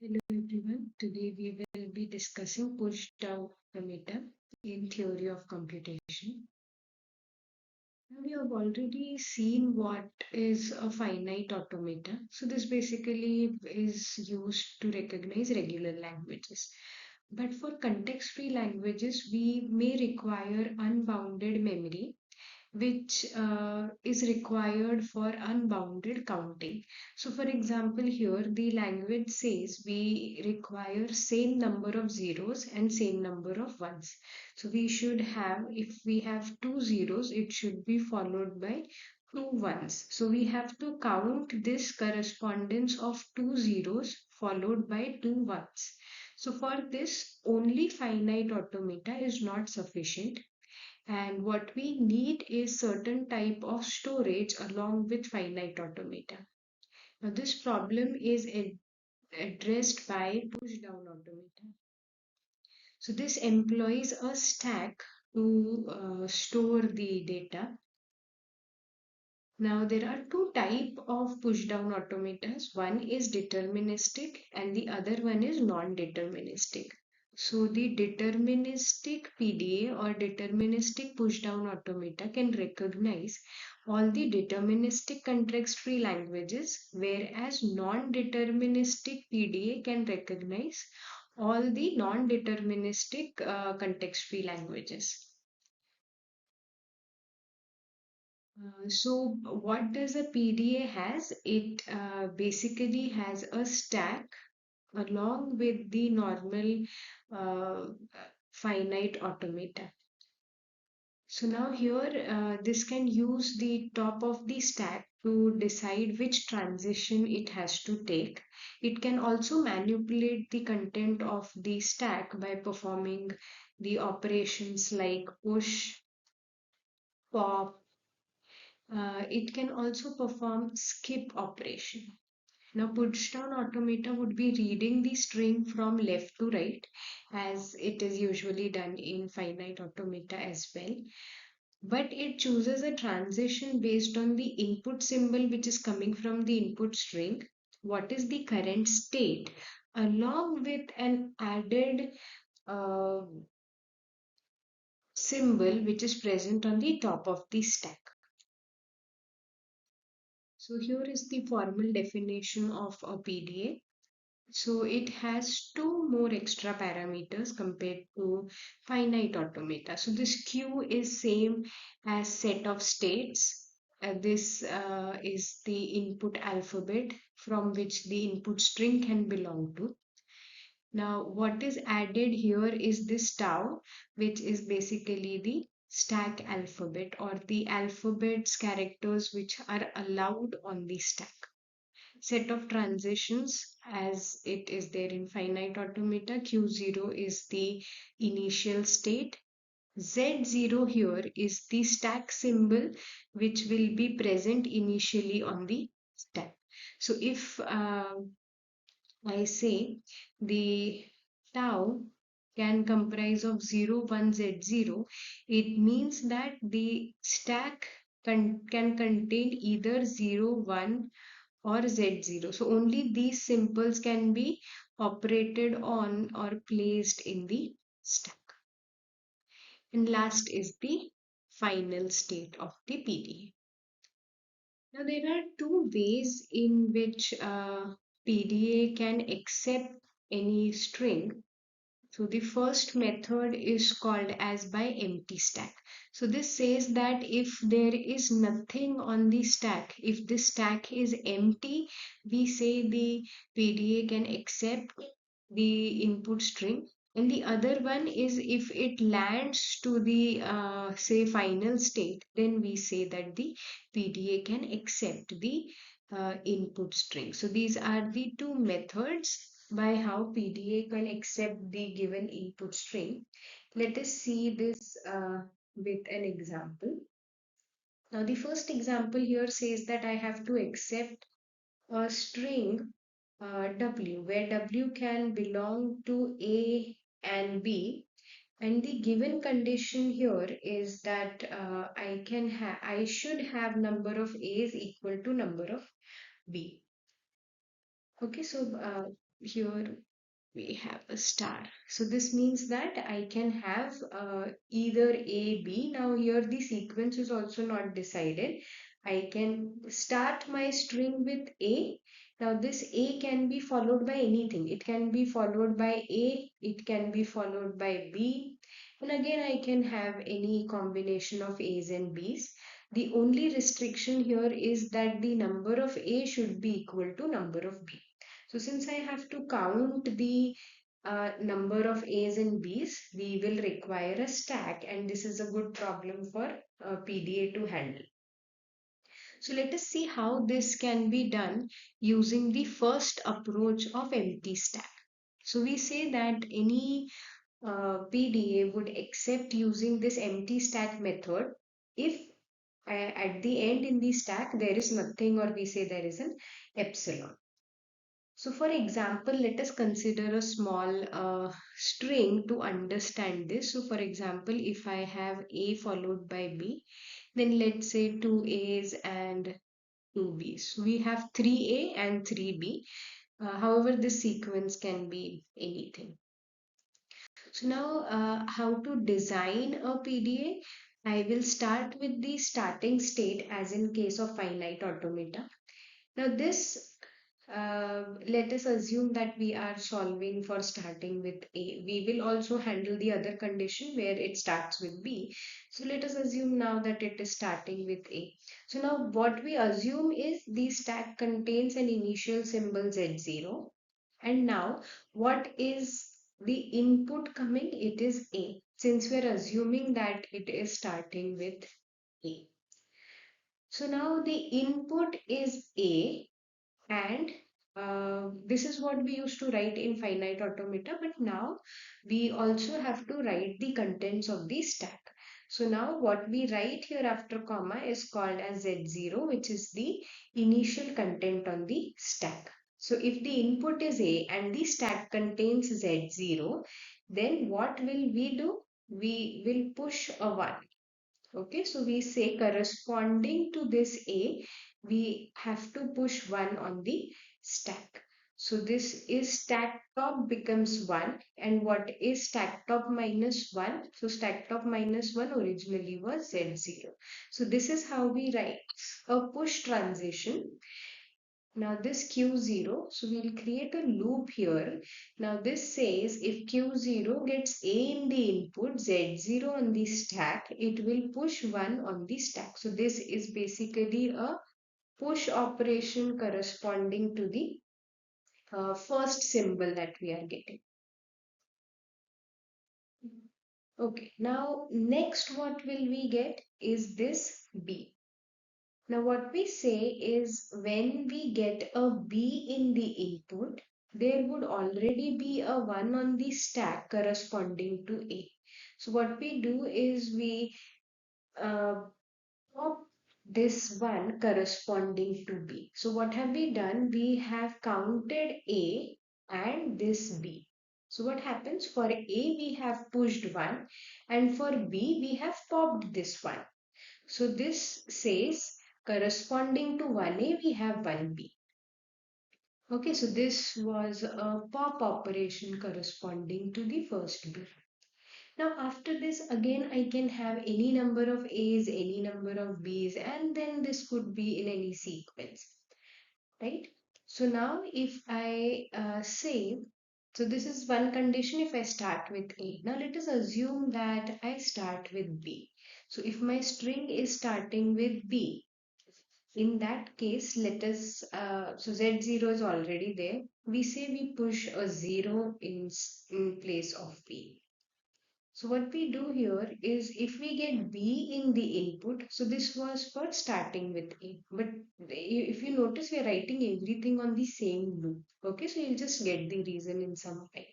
Hello everyone. Today we will be discussing push-down automata in theory of computation. Now we have already seen what is a finite automata. So this basically is used to recognize regular languages. But for context-free languages, we may require unbounded memory which is required for unbounded counting. So, for example, here the language says we require same number of zeros and same number of ones. So, we should have, if we have two zeros, it should be followed by two ones. So, we have to count this correspondence of two zeros followed by two ones. So, for this, only finite automata is not sufficient, and what we need is certain type of storage along with finite automata. Now this problem is addressed by push down automata. So this employs a stack to store the data. Now there are two type of push down automatas. One is deterministic and the other one is non-deterministic. So the deterministic PDA or deterministic pushdown automata can recognize all the deterministic context-free languages, whereas non-deterministic PDA can recognize all the non-deterministic context-free languages. So what does a PDA has? It basically has a stack along with the normal uh, finite automata. So now here this can use the top of the stack to decide which transition it has to take. It can also manipulate the content of the stack by performing the operations like push, pop. It can also perform skip operation. Now, pushdown automata would be reading the string from left to right, as it is usually done in finite automata as well. But it chooses a transition based on the input symbol which is coming from the input string. What is the current state, along with an added uh, symbol which is present on the top of the stack. So here is the formal definition of a PDA. So it has two more extra parameters compared to finite automata. So this Q is same as set of states. This is the input alphabet from which the input string can belong to. Now what is added here is this tau, which is basically the stack alphabet or the alphabet's characters which are allowed on the stack. Set of transitions as it is there in finite automata. Q0 is the initial state. Z0 here is the stack symbol which will be present initially on the stack. So if I say the tau can comprise of 0, 1, Z0, it means that the stack can contain either 0, 1 or Z0. So only these symbols can be operated on or placed in the stack. And last is the final state of the PDA. Now there are two ways in which PDA can accept any string. So the first method is called as by empty stack. So this says that if there is nothing on the stack, if the stack is empty, we say the PDA can accept the input string. And the other one is if it lands to the say final state, then we say that the PDA can accept the input string. So these are the two methods by how PDA can accept the given input string. Let us see this with an example. Now the first example here says that I have to accept a string W, where W can belong to A and B, and the given condition here is that I should have number of A's equal to number of B. Okay, so here we have a star. So this means that I can have either A, B. Now here the sequence is also not decided. I can start my string with A. Now this A can be followed by anything. It can be followed by A, it can be followed by B. And again I can have any combination of A's and B's. The only restriction here is that the number of A should be equal to number of B. So since I have to count the number of A's and B's, we will require a stack, and this is a good problem for PDA to handle. So let us see how this can be done using the first approach of empty stack. So we say that any PDA would accept using this empty stack method if at the end in the stack there is nothing, or we say there is an epsilon. So for example, let us consider a small string to understand this. So for example, if I have A followed by B, then let's say two A's and two B's. So we have 3A and 3B. However, this sequence can be anything. So now how to design a PDA? I will start with the starting state as in case of finite automata. Now this, let us assume that we are solving for starting with A. We will also handle the other condition where it starts with B. So let us assume now that it is starting with A. So now what we assume is the stack contains an initial symbol Z0. And now what is the input coming? It is A, since we are assuming that it is starting with A. So now the input is A, and this is what we used to write in finite automata, but now we also have to write the contents of the stack. So now what we write here after comma is called as Z0, which is the initial content on the stack. So if the input is A and the stack contains Z0, then what will we do? We will push a 1. Okay, so we say corresponding to this A, we have to push 1 on the stack. So this is stack top becomes 1, and what is stack top minus 1? So stack top minus 1 originally was Z0. So this is how we write a push transition. Now this Q0, so we'll create a loop here. Now this says if Q0 gets A in the input, Z0 on the stack, it will push 1 on the stack. So this is basically a push operation corresponding to the first symbol that we are getting. Okay, now next what will we get is this B. Now what we say is when we get a B in the input, there would already be a 1 on the stack corresponding to A. So what we do is we pop this 1 corresponding to B. So what have we done? We have counted A and this B. So what happens? For A we have pushed 1, and for B we have popped this 1. So this says corresponding to 1A we have 1B. Okay, so this was a pop operation corresponding to the first B. Now after this again I can have any number of A's, any number of B's, and then this could be in any sequence, right? So now if I say, so this is one condition if I start with A. Now let us assume that I start with B. So if my string is starting with B, in that case, let us, so Z0 is already there. We say we push a 0 in place of B. So what we do here is if we get B in the input, so this was for starting with A. But if you notice, we are writing everything on the same loop. Okay, so you'll just get the reason in some point.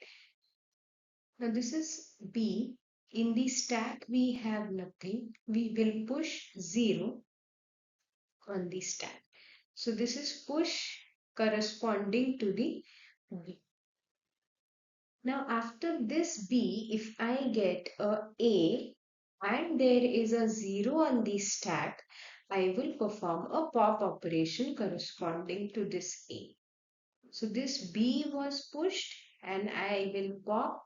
Now this is B. In the stack, we have nothing. We will push 0 on the stack. So this is push corresponding to the B. Now after this B, if I get A and there is a 0 on the stack, I will perform a pop operation corresponding to this A. So this B was pushed and I will pop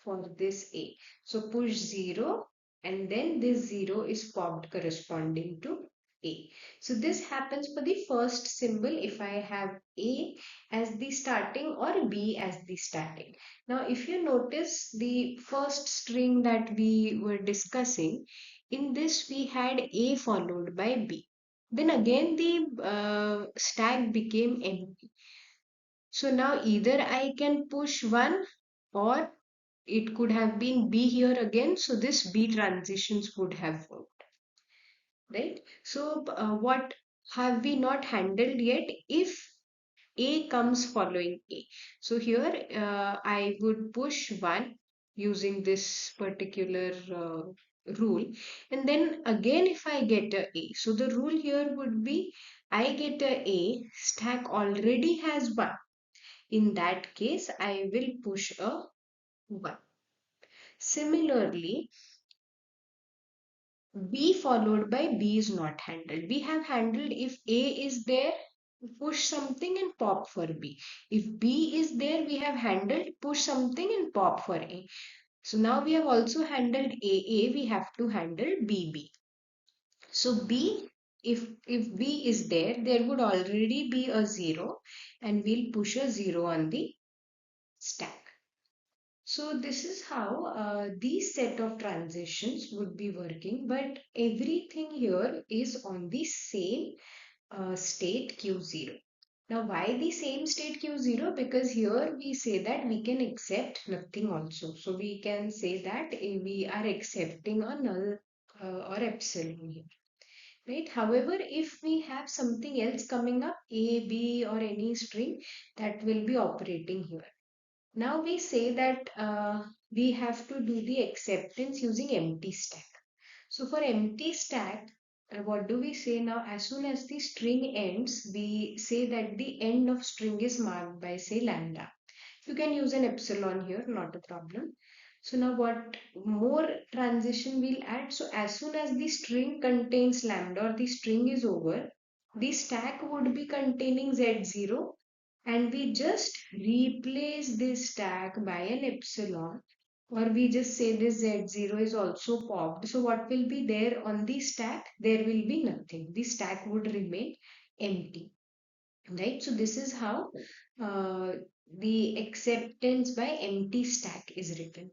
for this A. So push 0 and then this 0 is popped corresponding to A. So this happens for the first symbol if I have A as the starting or B as the starting. Now if you notice the first string that we were discussing, in this we had A followed by B. Then again the stack became empty. So now either I can push 1 or it could have been B here again. So this B transitions would have worked, right? So what have we not handled yet? If A comes following A. So here I would push 1 using this particular rule. And then again if I get a A. So the rule here would be I get a stack already has 1. In that case, I will push a 1. Similarly, B followed by B is not handled. We have handled if A is there, push something and pop for B. If B is there, we have handled push something and pop for A. So now we have also handled AA, we have to handle BB. So B, if B is there, there would already be a 0 and we'll push a 0 on the stack. So this is how these set of transitions would be working, but everything here is on the same state Q0. Now why the same state Q0? Because here we say that we can accept nothing also. So we can say that we are accepting a null or epsilon here. Right. However, if we have something else coming up, A, B or any string, that will be operating here. Now we say that we have to do the acceptance using empty stack. So for empty stack, what do we say now? As soon as the string ends, we say that the end of string is marked by say lambda. You can use an epsilon here, not a problem. So now what more transition we'll add? So as soon as the string contains lambda or the string is over, the stack would be containing z0 and we just replace this stack by an epsilon, or we just say this z0 is also popped. So what will be there on the stack? There will be nothing. The stack would remain empty, right? So this is how the acceptance by empty stack is written.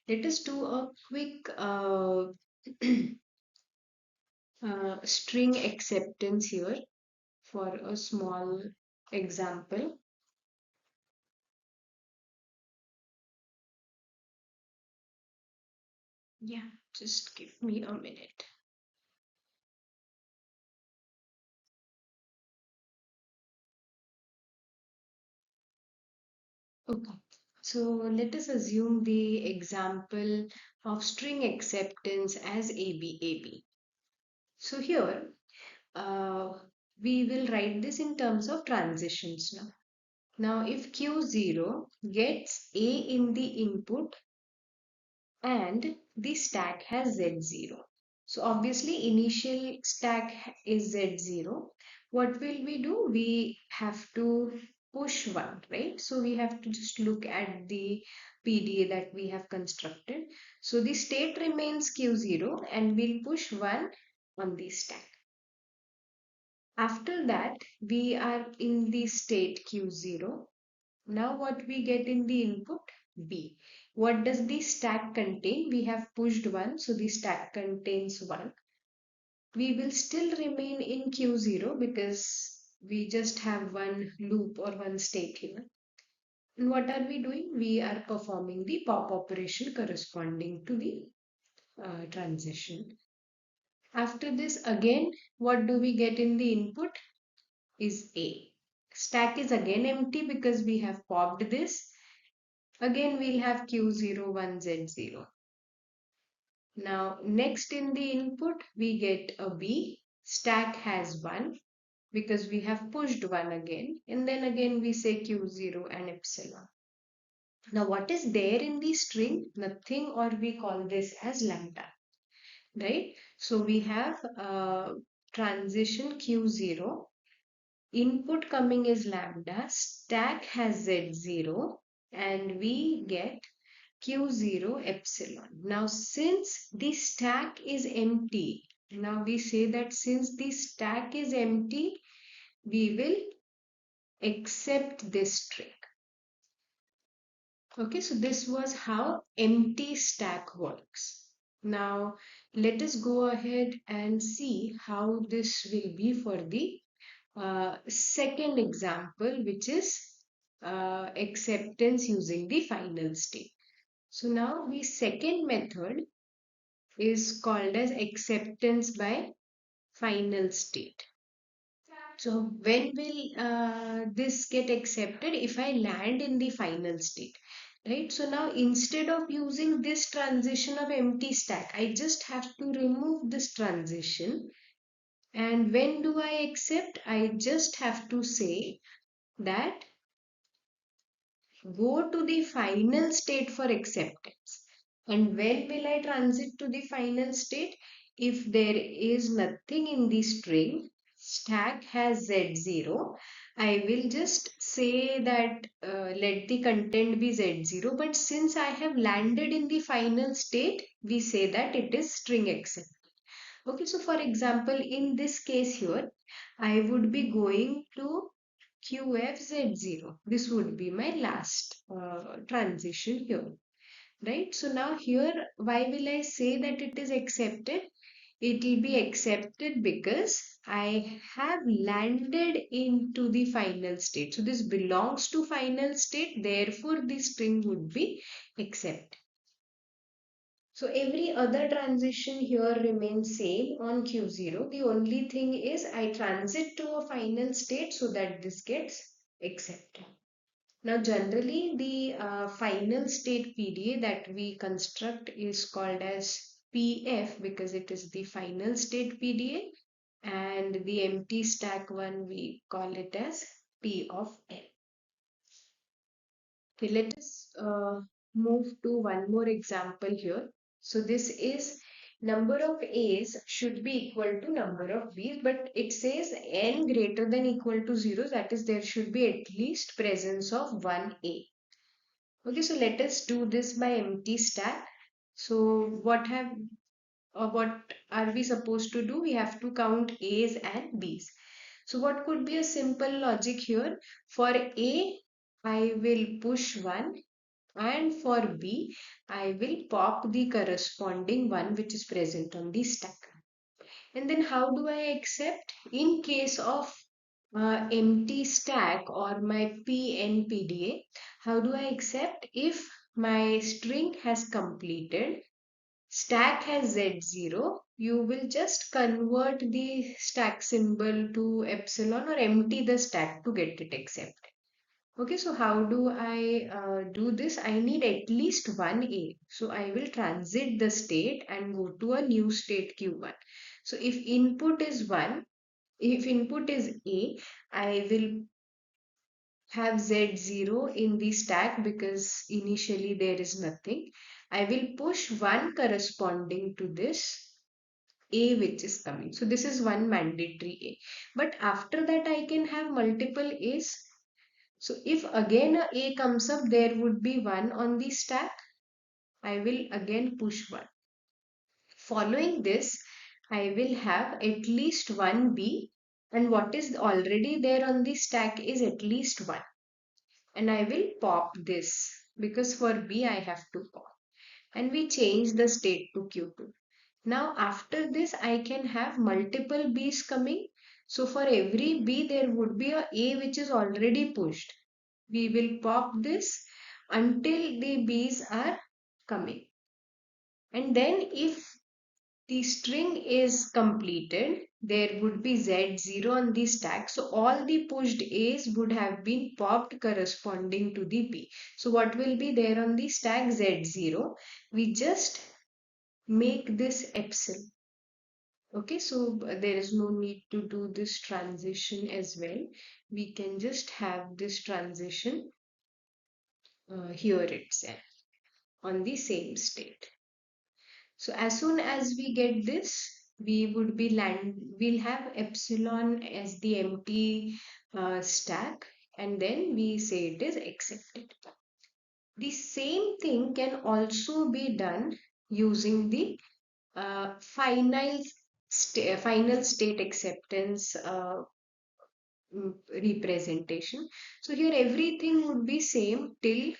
Let us do a quick string acceptance here for a small example. Yeah, just give me a minute. Okay, so let us assume the example of string acceptance as ABAB. So here we will write this in terms of transitions now. Now if Q0 gets A in the input and the stack has Z0. So obviously initial stack is Z0. What will we do? We have to push 1, right? So we have to just look at the PDA that we have constructed. So the state remains Q0 and we'll push 1 on the stack. After that, we are in the state Q0. Now what we get in the input? B. What does the stack contain? We have pushed 1, so the stack contains 1. We will still remain in Q0 because we just have one loop or one state here. And what are we doing? We are performing the pop operation corresponding to the transition. After this, again, what do we get in the input? Is A. Stack is again empty because we have popped this. Again, we'll have Q0, 1, Z0. Now, next in the input, we get a B. Stack has 1 because we have pushed 1 again. And then again, we say Q0 and epsilon. Now, what is there in the string? Nothing, or we call this as lambda, right? So, we have transition Q0 input coming is lambda, stack has Z0, and we get Q0 epsilon. Now, since the stack is empty, now we say that since the stack is empty, we will accept this string. Okay, so this was how empty stack works. Now, let us go ahead and see how this will be for the second example, which is acceptance using the final state. So now the second method is called as acceptance by final state. So when will this get accepted? If I land in the final state, right? So now instead of using this transition of empty stack, I just have to remove this transition. And when do I accept? I just have to say that go to the final state for acceptance. And when will I transit to the final state? If there is nothing in the string, stack has Z0, I will just say that let the content be Z0. But since I have landed in the final state, we say that it is string accept. Okay, so for example, in this case here, I would be going to QFZ0. This would be my last transition here, right? So now here, why will I say that it is accepted? It will be accepted because I have landed into the final state. So this belongs to final state, therefore the string would be accepted. So every other transition here remains same on Q0. The only thing is I transit to a final state so that this gets accepted. Now generally the final state PDA that we construct is called as PF because it is the final state PDA, and the empty stack one we call it as P of N. Okay, let us move to one more example here. So this is number of A's should be equal to number of B's, but it says N greater than equal to 0. That is, there should be at least presence of one A. Okay, so let us do this by empty stack. So what are we supposed to do? We have to count A's and B's. So what could be a simple logic here? For A, I will push 1, and for B, I will pop the corresponding one which is present on the stack. And then how do I accept? In case of empty stack or my PNPDA, how do I accept? If my string has completed, stack has Z0, you will just convert the stack symbol to epsilon or empty the stack to get it accepted. Okay, so how do I do this? I need at least one A. So I will transit the state and go to a new state Q1. So if input is 1, if input is A, I will have Z0 in the stack because initially there is nothing. I will push 1 corresponding to this A which is coming. So this is one mandatory A. But after that I can have multiple A's. So if again a A comes up, there would be 1 on the stack. I will again push 1. Following this, I will have at least one B, and what is already there on the stack is at least 1. And I will pop this because for B I have to pop. And we change the state to Q2. Now after this I can have multiple B's coming. So for every B there would be a A which is already pushed. We will pop this until the B's are coming. And then if the string is completed, there would be Z0 on the stack. So all the pushed A's would have been popped corresponding to the B. So what will be there on the stack? Z0. We just make this epsilon. Okay, so there is no need to do this transition as well. We can just have this transition here itself on the same state. So as soon as we get this, we'll have epsilon as the empty stack, and then we say it is accepted. The same thing can also be done using the final state acceptance representation. So here everything would be same till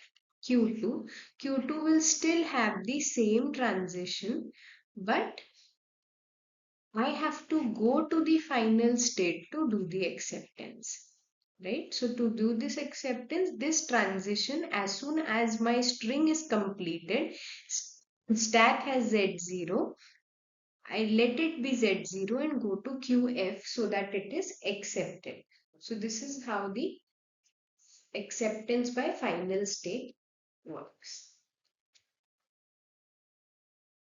Q2. Q2 will still have the same transition, but I have to go to the final state to do the acceptance. Right? So to do this acceptance, this transition, as soon as my string is completed, stack has Z0, I let it be Z0 and go to QF so that it is accepted. So this is how the acceptance by final state works.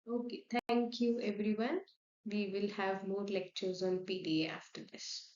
Okay, thank you everyone. We will have more lectures on PDA after this.